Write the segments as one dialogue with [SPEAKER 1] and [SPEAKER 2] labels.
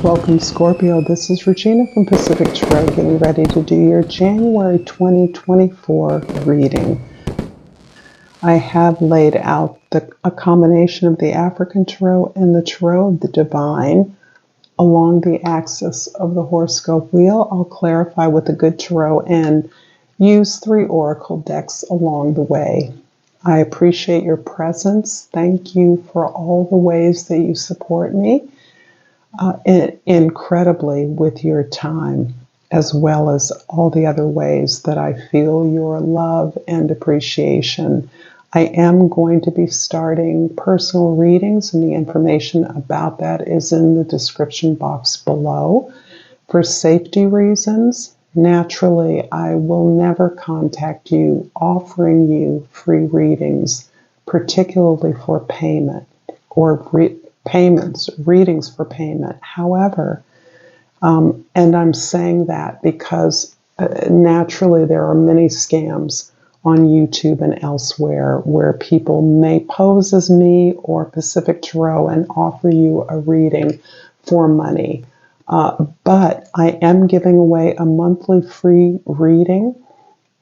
[SPEAKER 1] Welcome, Scorpio. This is Regina from Pacific Tarot, getting ready to do your January 2024 reading. I have laid out a combination of the African Tarot and the Tarot of the Divine along the axis of the horoscope wheel. I'll clarify with the good Tarot and use 3 oracle decks along the way. I appreciate your presence. Thank you for all the ways that you support me. Incredibly with your time, as well as all the other ways that I feel your love and appreciation. I am going to be starting personal readings, and the information about that is in the description box below. For safety reasons, naturally, I will never contact you offering you free readings, particularly for payment or readings for payment. However, and I'm saying that because naturally there are many scams on YouTube and elsewhere where people may pose as me or Pacific Tarot and offer you a reading for money. But I am giving away a monthly free reading.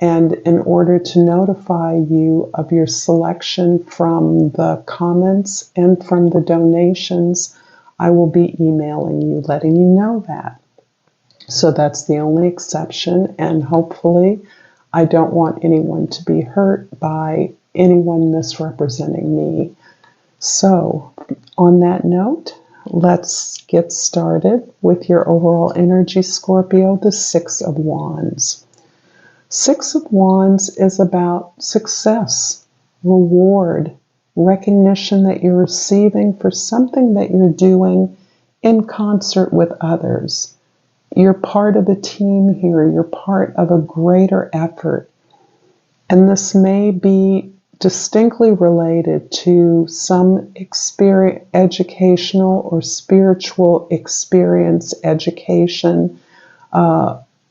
[SPEAKER 1] And in order to notify you of your selection from the comments and from the donations, I will be emailing you, letting you know that. So that's the only exception, and hopefully I don't want anyone to be hurt by anyone misrepresenting me. So on that note, let's get started with your overall energy, Scorpio, the 6 of Wands. 6 of Wands is about success, reward, recognition that you're receiving for something that you're doing in concert with others. You're part of a team here. You're part of a greater effort. And this may be distinctly related to some educational or spiritual experience, education,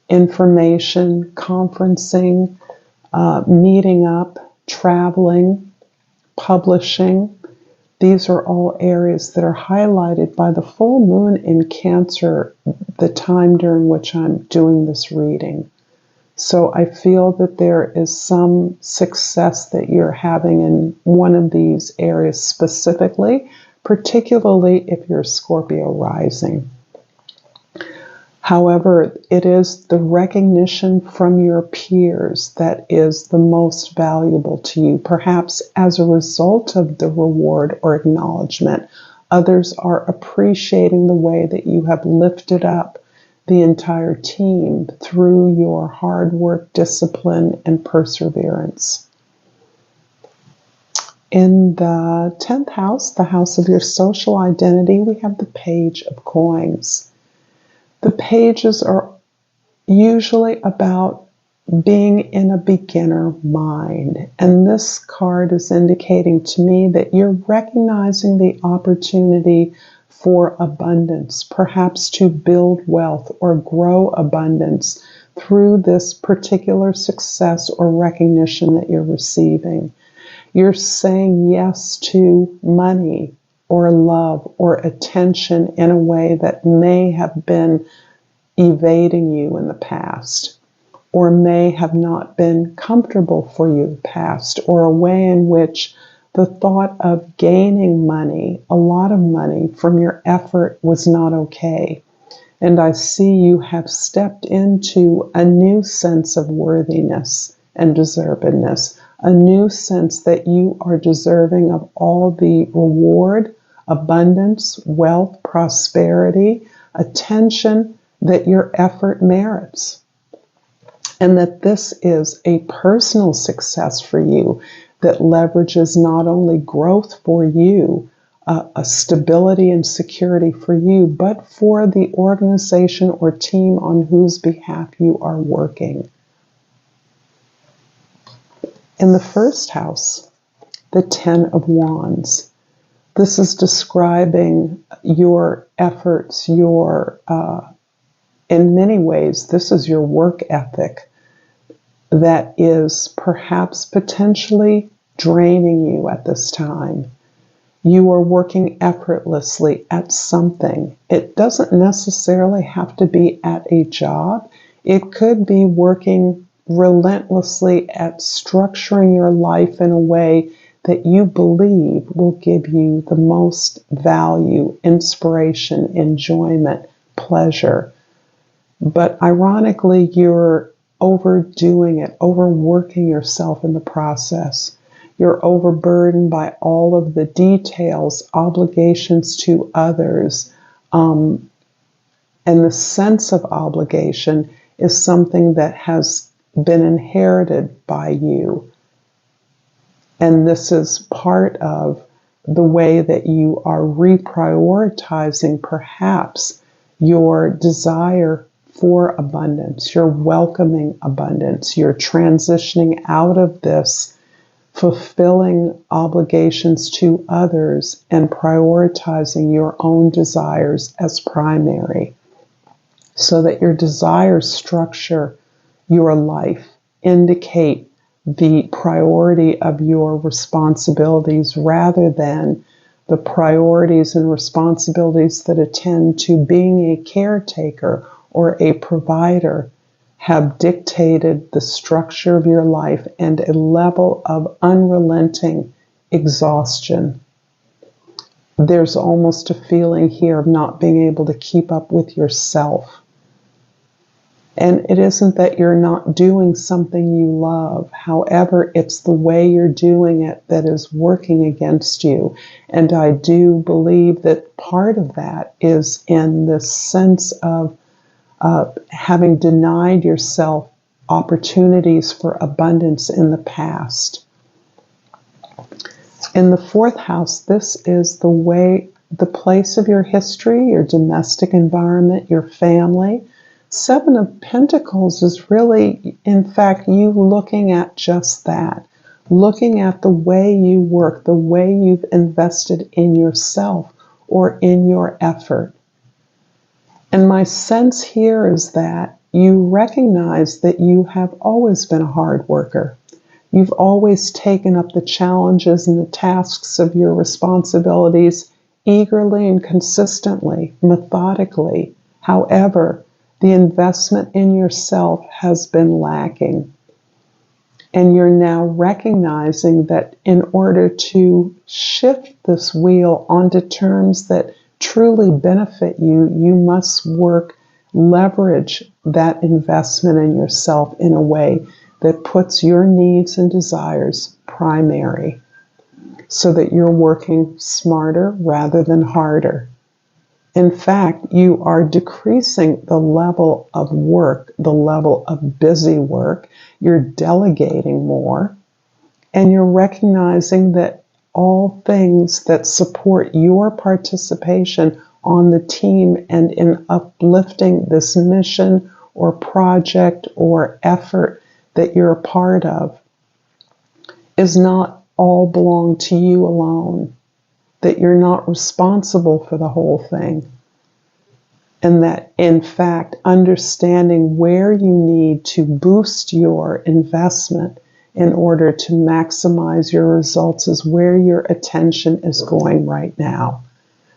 [SPEAKER 1] information, conferencing, meeting up, traveling, publishing. These are all areas that are highlighted by the full moon in Cancer, the time during which I'm doing this reading. So I feel that there is some success that you're having in one of these areas specifically, particularly if you're Scorpio rising. However, it is the recognition from your peers that is the most valuable to you. Perhaps as a result of the reward or acknowledgement, others are appreciating the way that you have lifted up the entire team through your hard work, discipline, and perseverance. In the 10th house, the house of your social identity, we have the Page of Coins. The pages are usually about being in a beginner mind. And this card is indicating to me that you're recognizing the opportunity for abundance, perhaps to build wealth or grow abundance through this particular success or recognition that you're receiving. You're saying yes to money or love or attention in a way that may have been evading you in the past, or may have not been comfortable for you in the past, or a way in which the thought of gaining money, a lot of money from your effort, was not okay. And I see you have stepped into a new sense of worthiness and deservedness, a new sense that you are deserving of all the reward, abundance, wealth, prosperity, attention that your effort merits. And that this is a personal success for you that leverages not only growth for you, a stability and security for you, but for the organization or team on whose behalf you are working. In the 1st house, the 10 of Wands. This is describing your efforts, in many ways, this is your work ethic that is perhaps potentially draining you at this time. You are working effortlessly at something. It doesn't necessarily have to be at a job. It could be working relentlessly at structuring your life in a way that you believe will give you the most value, inspiration, enjoyment, pleasure. But ironically, you're overdoing it, overworking yourself in the process. You're overburdened by all of the details, obligations to others, and the sense of obligation is something that has been inherited by you. And this is part of the way that you are reprioritizing perhaps your desire for abundance. You're welcoming abundance. You're transitioning out of this fulfilling obligations to others and prioritizing your own desires as primary, so that your desires structure your life, indicate the priority of your responsibilities rather than the priorities and responsibilities that attend to being a caretaker or a provider have dictated the structure of your life and a level of unrelenting exhaustion. There's almost a feeling here of not being able to keep up with yourself. And it isn't that you're not doing something you love. However, it's the way you're doing it that is working against you. And I do believe that part of that is in this sense of having denied yourself opportunities for abundance in the past. In the fourth house, this is the place of your history, your domestic environment, your family. Seven of Pentacles is really, in fact, you looking at just that. Looking at the way you work, the way you've invested in yourself or in your effort. And my sense here is that you recognize that you have always been a hard worker. You've always taken up the challenges and the tasks of your responsibilities eagerly and consistently, methodically. However, the investment in yourself has been lacking. And you're now recognizing that in order to shift this wheel onto terms that truly benefit you, you must leverage that investment in yourself in a way that puts your needs and desires primary, so that you're working smarter rather than harder. In fact, you are decreasing the level of work, the level of busy work. You're delegating more, and you're recognizing that all things that support your participation on the team and in uplifting this mission or project or effort that you're a part of is not all belong to you alone, that you're not responsible for the whole thing, and that in fact understanding where you need to boost your investment in order to maximize your results is where your attention is going right now.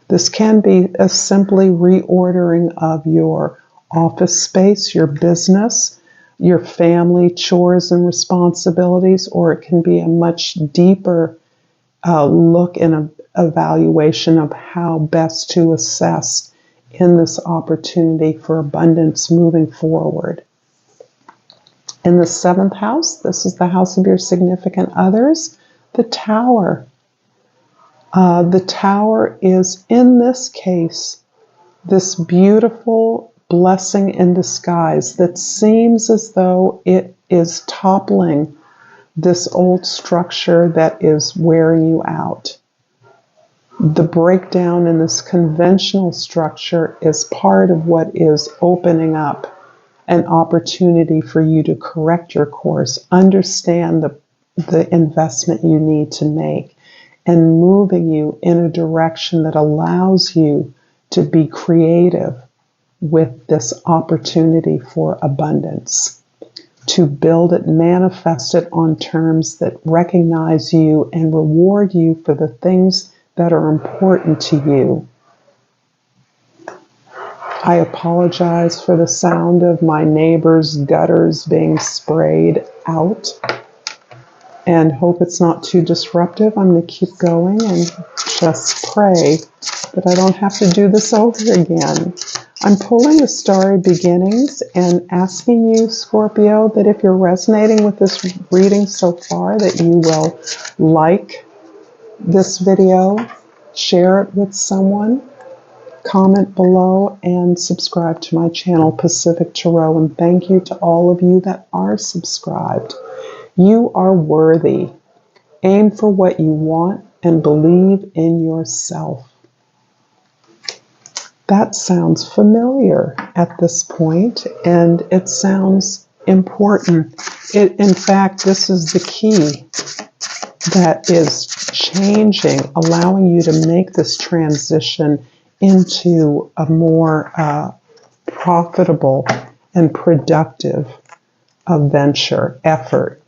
[SPEAKER 1] This can be a simply reordering of your office space, your business, your family chores and responsibilities, or it can be a much deeper look and an evaluation of how best to assess in this opportunity for abundance moving forward. In the seventh house, this is the house of your significant others, the Tower. The Tower is, in this case, this beautiful blessing in disguise that seems as though it is toppling this old structure that is wearing you out. The breakdown in this conventional structure is part of what is opening up an opportunity for you to correct your course, understand the investment you need to make, and moving you in a direction that allows you to be creative with this opportunity for abundance, to build it, manifest it on terms that recognize you and reward you for the things that are important to you. I apologize for the sound of my neighbor's gutters being sprayed out and hope it's not too disruptive. I'm going to keep going and just pray that I don't have to do this over again. I'm pulling the Starry Beginnings and asking you, Scorpio, that if you're resonating with this reading so far, that you will like this video, share it with someone, comment below, and subscribe to my channel, Pacific Tarot. And thank you to all of you that are subscribed. You are worthy. Aim for what you want and believe in yourself. That sounds familiar at this point, and it sounds important. In fact, this is the key that is changing, allowing you to make this transition into a more profitable and productive venture, effort.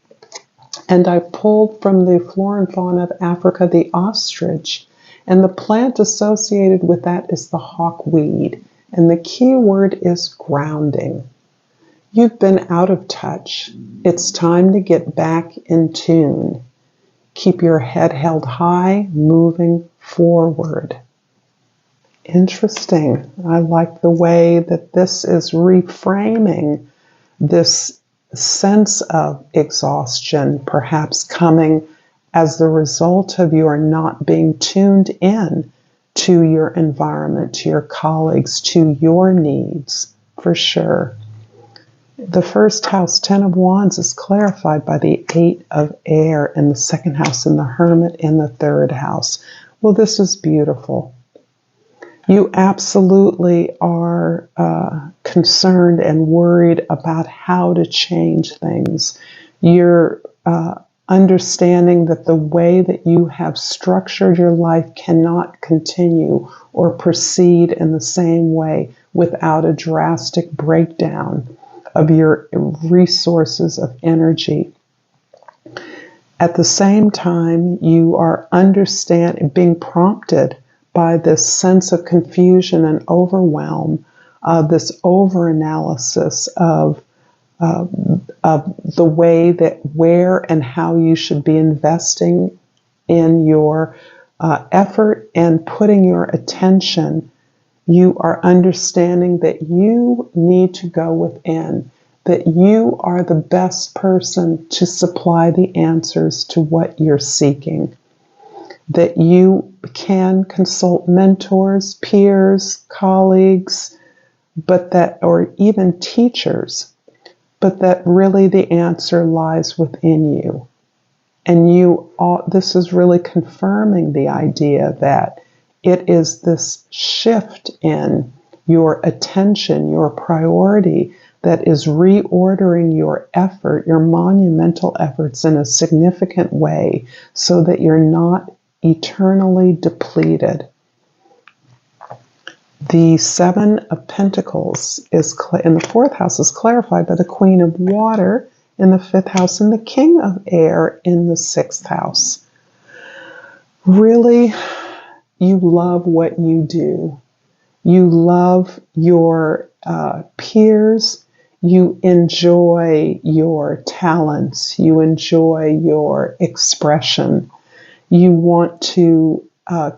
[SPEAKER 1] And I pulled from the Flora and Fauna of Africa the ostrich, and the plant associated with that is the hawkweed, and the key word is grounding. You've been out of touch. It's time to get back in tune. Keep your head held high, moving forward. Interesting. I like the way that this is reframing this sense of exhaustion, perhaps coming as the result of your not being tuned in to your environment, to your colleagues, to your needs, for sure. The first house, 10 of Wands, is clarified by the 8 of Air in the second house and the Hermit in the third house. Well, this is beautiful. You absolutely are concerned and worried about how to change things. You're understanding that the way that you have structured your life cannot continue or proceed in the same way without a drastic breakdown of your resources of energy. At the same time, you are being prompted by this sense of confusion and overwhelm, this over-analysis of the way that where and how you should be investing in your effort and putting your attention. You are understanding that you need to go within, that you are the best person to supply the answers to what you're seeking, that you can consult mentors, peers, colleagues, or even teachers, but that really the answer lies within you. And this is really confirming the idea that it is this shift in your attention, your priority, that is reordering your effort, your monumental efforts in a significant way so that you're not eternally depleted. The 7 of Pentacles is in the 4th house is clarified by the Queen of Water in the 5th house and the King of Air in the 6th house. Really, you love what you do. You love your peers. You enjoy your talents. You enjoy your expression. You want to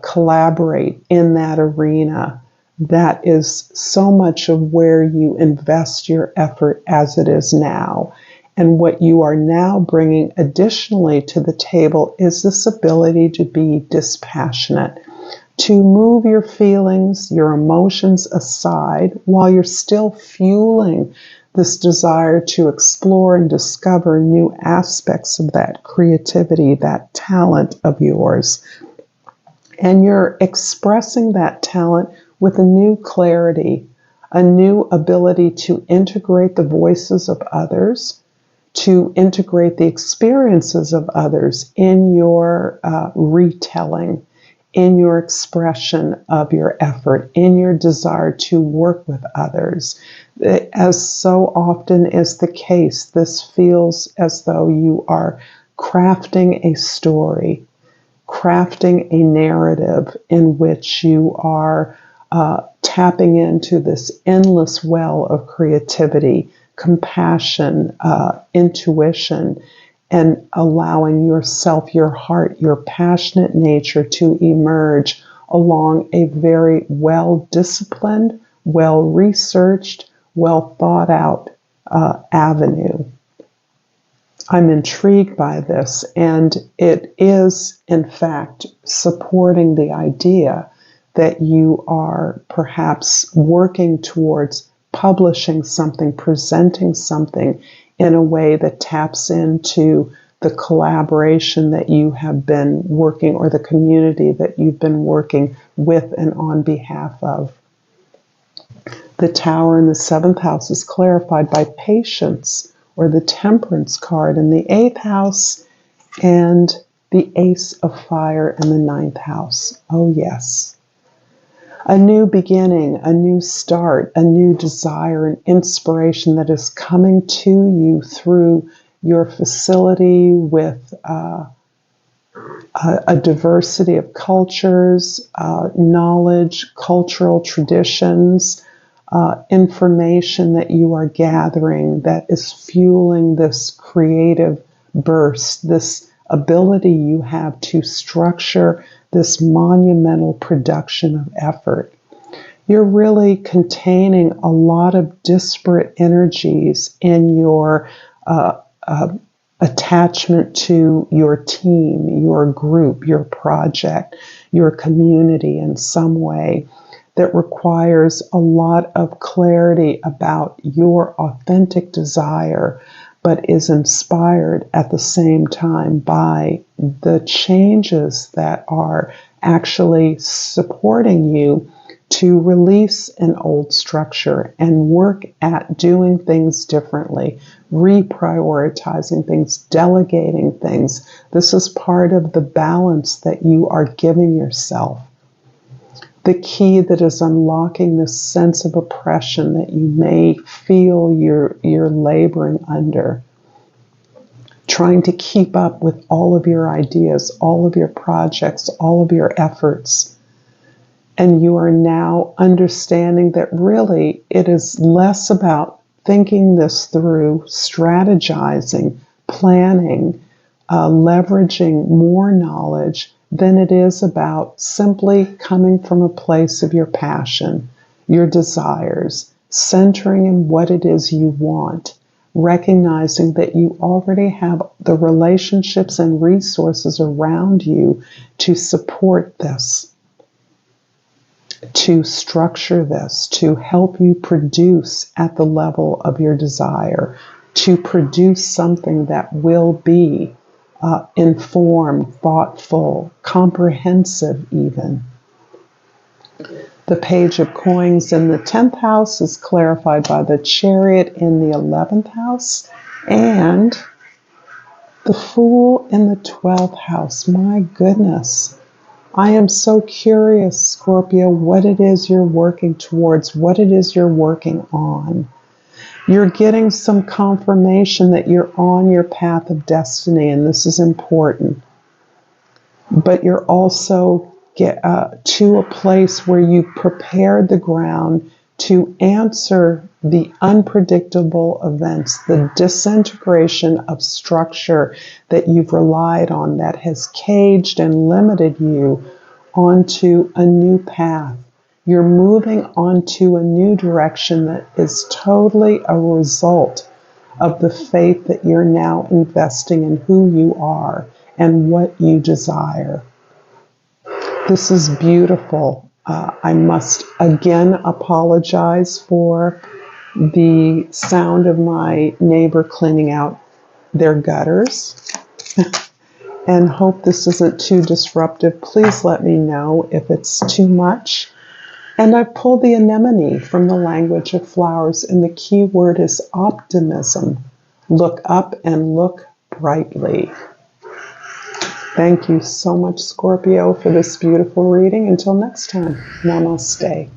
[SPEAKER 1] collaborate in that arena. That is so much of where you invest your effort as it is now. And what you are now bringing additionally to the table is this ability to be dispassionate, to move your feelings, your emotions aside while you're still fueling this desire to explore and discover new aspects of that creativity, that talent of yours. And you're expressing that talent with a new clarity, a new ability to integrate the voices of others, to integrate the experiences of others in your retelling, in your expression of your effort, in your desire to work with others. As so often is the case, this feels as though you are crafting a story. crafting a narrative in which you are tapping into this endless well of creativity, compassion, intuition, and allowing yourself, your heart, your passionate nature to emerge along a very well-disciplined, well-researched, well-thought-out avenue. I'm intrigued by this, and it is, in fact, supporting the idea that you are perhaps working towards publishing something, presenting something in a way that taps into the collaboration that you have been working, or the community that you've been working with and on behalf of. The Tower in the 7th house is clarified by patience, or the Temperance card in the 8th house, and the Ace of Fire in the 9th house. Oh yes. A new beginning, a new start, a new desire and inspiration that is coming to you through your facility with a diversity of cultures, knowledge, cultural traditions, information that you are gathering that is fueling this creative burst, this ability you have to structure this monumental production of effort. You're really containing a lot of disparate energies in your attachment to your team, your group, your project, your community in some way, that requires a lot of clarity about your authentic desire, but is inspired at the same time by the changes that are actually supporting you to release an old structure and work at doing things differently, reprioritizing things, delegating things. This is part of the balance that you are giving yourself. The key that is unlocking this sense of oppression that you may feel you're laboring under, trying to keep up with all of your ideas, all of your projects, all of your efforts. And you are now understanding that really it is less about thinking this through, strategizing, planning, leveraging more knowledge, than it is about simply coming from a place of your passion, your desires, centering in what it is you want, recognizing that you already have the relationships and resources around you to support this, to structure this, to help you produce at the level of your desire, to produce something that will be informed, thoughtful, comprehensive even. The Page of Coins in the 10th house is clarified by the Chariot in the 11th house, and the Fool in the 12th house. My goodness. I am so curious, Scorpio, what it is you're working towards, what it is you're working on. You're getting some confirmation that you're on your path of destiny, and this is important. But you're also to a place where you've prepared the ground to answer the unpredictable events, the disintegration of structure that you've relied on that has caged and limited you onto a new path. You're moving onto a new direction that is totally a result of the faith that you're now investing in who you are and what you desire. This is beautiful. I must again apologize for the sound of my neighbor cleaning out their gutters and hope this isn't too disruptive. Please let me know if it's too much. And I pulled the anemone from the language of flowers, and the key word is optimism. Look up and look brightly. Thank you so much, Scorpio, for this beautiful reading. Until next time, namaste.